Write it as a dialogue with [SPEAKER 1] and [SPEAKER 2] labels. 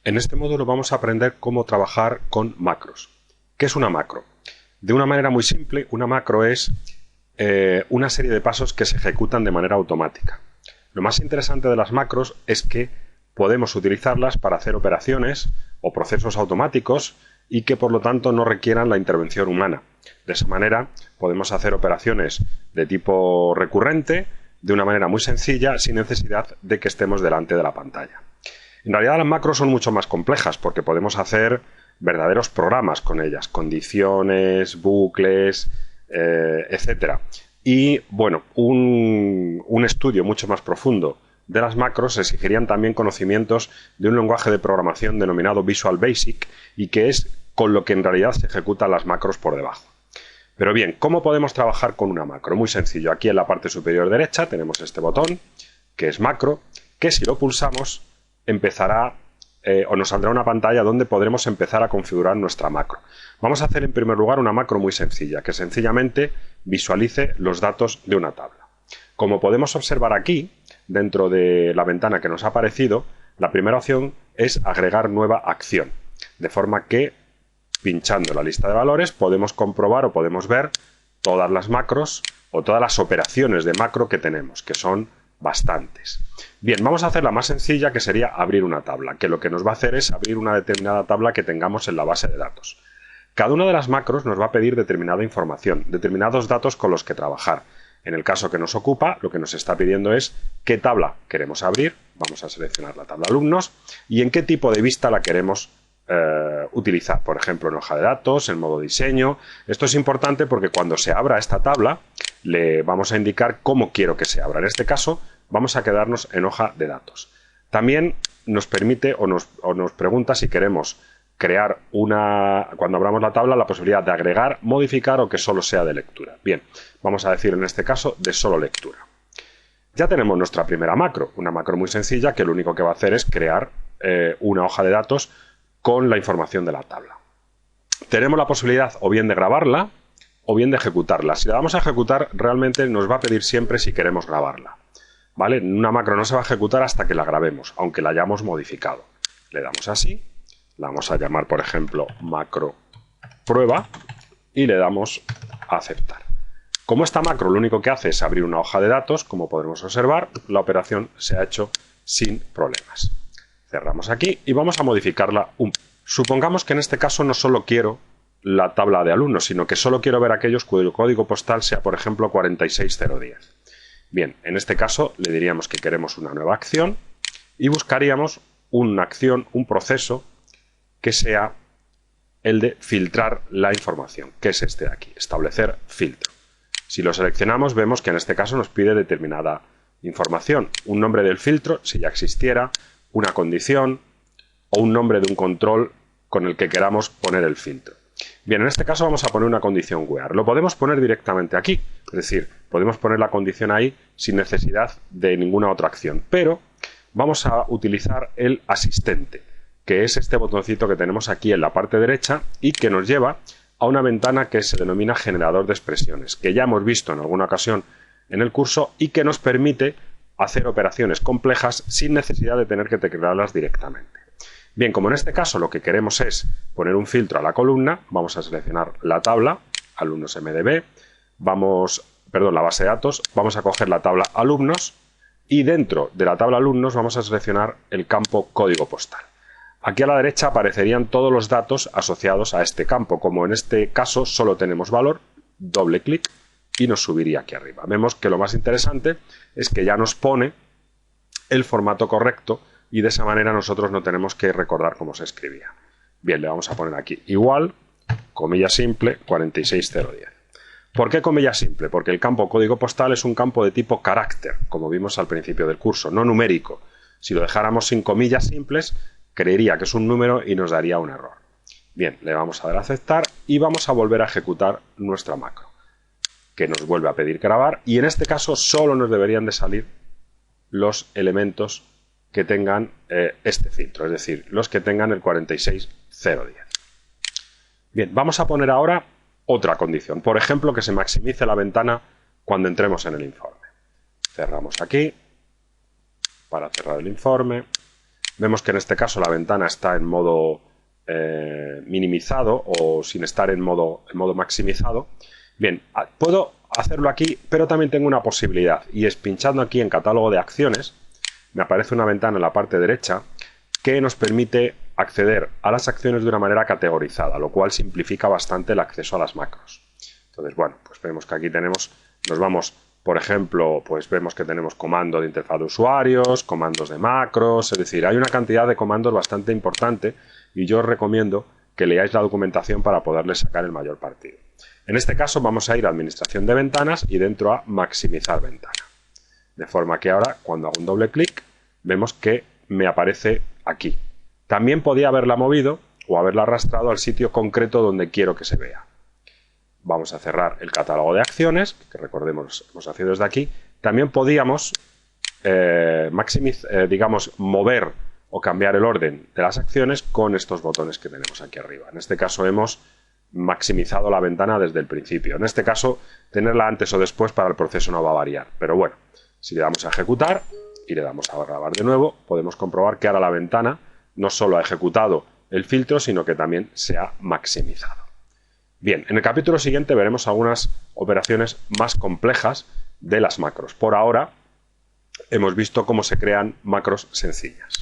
[SPEAKER 1] En este módulo vamos a aprender cómo trabajar con macros. ¿Qué es una macro? De una manera muy simple, una macro es una serie de pasos que se ejecutan de manera automática. Lo más interesante de las macros es que podemos utilizarlas para hacer operaciones o procesos automáticos y que por lo tanto no requieran la intervención humana. De esa manera podemos hacer operaciones de tipo recurrente de una manera muy sencilla sin necesidad de que estemos delante de la pantalla. En realidad las macros son mucho más complejas porque podemos hacer verdaderos programas con ellas, condiciones, bucles, etc. Y bueno, un estudio mucho más profundo de las macros exigirían también conocimientos de un lenguaje de programación denominado Visual Basic y que es con lo que en realidad se ejecutan las macros por debajo. Pero bien, ¿cómo podemos trabajar con una macro? Muy sencillo. Aquí en la parte superior derecha tenemos este botón que es macro, que si lo pulsamos empezará o nos saldrá una pantalla donde podremos empezar a configurar nuestra macro. Vamos a hacer en primer lugar una macro muy sencilla, que sencillamente visualice los datos de una tabla. Como podemos observar aquí, dentro de la ventana que nos ha aparecido, la primera opción es agregar nueva acción, de forma que pinchando la lista de valores podemos comprobar o podemos ver todas las macros o todas las operaciones de macro que tenemos, que son bastantes. Bien, vamos a hacer la más sencilla, que sería abrir una tabla, que lo que nos va a hacer es abrir una determinada tabla que tengamos en la base de datos. Cada una de las macros nos va a pedir determinada información, determinados datos con los que trabajar. En el caso que nos ocupa, lo que nos está pidiendo es qué tabla queremos abrir, vamos a seleccionar la tabla alumnos, y en qué tipo de vista la queremos utilizar, por ejemplo en hoja de datos, en modo diseño. Esto es importante porque cuando se abra esta tabla le vamos a indicar cómo quiero que se abra. En este caso vamos a quedarnos en hoja de datos. También nos permite o nos pregunta si queremos crear cuando abramos la tabla, la posibilidad de agregar, modificar o que solo sea de lectura. Bien, vamos a decir en este caso de solo lectura. Ya tenemos nuestra primera macro, una macro muy sencilla que lo único que va a hacer es crear una hoja de datos con la información de la tabla. Tenemos la posibilidad o bien de grabarla o bien de ejecutarla. Si la vamos a ejecutar, realmente nos va a pedir siempre si queremos grabarla, ¿vale? Una macro no se va a ejecutar hasta que la grabemos, aunque la hayamos modificado. Le damos así, la vamos a llamar, por ejemplo, macro prueba y le damos a aceptar. Como esta macro lo único que hace es abrir una hoja de datos, como podremos observar, la operación se ha hecho sin problemas. Cerramos aquí y vamos a modificarla un poco. Supongamos que en este caso no solo quiero la tabla de alumnos, sino que solo quiero ver aquellos cuyo código postal sea, por ejemplo, 46010. Bien, en este caso le diríamos que queremos una nueva acción y buscaríamos una acción, un proceso que sea el de filtrar la información, que es este de aquí, establecer filtro. Si lo seleccionamos vemos que en este caso nos pide determinada información, un nombre del filtro, si ya existiera, una condición o un nombre de un control con el que queramos poner el filtro. Bien, en este caso vamos a poner una condición where. Lo podemos poner directamente aquí, es decir, podemos poner la condición ahí sin necesidad de ninguna otra acción, pero vamos a utilizar el asistente, que es este botoncito que tenemos aquí en la parte derecha y que nos lleva a una ventana que se denomina generador de expresiones, que ya hemos visto en alguna ocasión en el curso y que nos permite hacer operaciones complejas sin necesidad de tener que teclearlas directamente. Bien, como en este caso lo que queremos es poner un filtro a la columna, vamos a seleccionar la tabla, alumnos MDB, la base de datos, vamos a coger la tabla alumnos y dentro de la tabla alumnos vamos a seleccionar el campo código postal. Aquí a la derecha aparecerían todos los datos asociados a este campo, como en este caso solo tenemos valor, doble clic y nos subiría aquí arriba. Vemos que lo más interesante es que ya nos pone el formato correcto y de esa manera nosotros no tenemos que recordar cómo se escribía. Bien, le vamos a poner aquí igual, comilla simple, 46010. ¿Por qué comilla simple? Porque el campo código postal es un campo de tipo carácter, como vimos al principio del curso, no numérico. Si lo dejáramos sin comillas simples, creería que es un número y nos daría un error. Bien, le vamos a dar a aceptar y vamos a volver a ejecutar nuestra macro, que nos vuelve a pedir grabar y en este caso solo nos deberían de salir los elementos que tengan este filtro, es decir, los que tengan el 46010. Bien, vamos a poner ahora otra condición, por ejemplo, que se maximice la ventana cuando entremos en el informe. Cerramos aquí para cerrar el informe Vemos que en este caso la ventana está en modo minimizado o sin estar en modo maximizado. Bien, puedo hacerlo aquí, pero también tengo una posibilidad, y es pinchando aquí en catálogo de acciones, me aparece una ventana en la parte derecha que nos permite acceder a las acciones de una manera categorizada, lo cual simplifica bastante el acceso a las macros. Entonces, bueno, pues vemos que aquí tenemos, nos vamos, por ejemplo, pues vemos que tenemos comando de interfaz de usuarios, comandos de macros, es decir, hay una cantidad de comandos bastante importante y yo os recomiendo que leáis la documentación para poderle sacar el mayor partido. En este caso vamos a ir a Administración de Ventanas y dentro a Maximizar Ventana. De forma que ahora, cuando hago un doble clic, vemos que me aparece aquí. También podía haberla movido o haberla arrastrado al sitio concreto donde quiero que se vea. Vamos a cerrar el catálogo de acciones, que recordemos hemos hecho desde aquí. También podíamos digamos, mover o cambiar el orden de las acciones con estos botones que tenemos aquí arriba. En este caso hemos maximizado la ventana desde el principio. En este caso, tenerla antes o después para el proceso no va a variar. Pero bueno, si le damos a ejecutar y le damos a grabar de nuevo, podemos comprobar que ahora la ventana no solo ha ejecutado el filtro, sino que también se ha maximizado. Bien, en el capítulo siguiente veremos algunas operaciones más complejas de las macros. Por ahora hemos visto cómo se crean macros sencillas.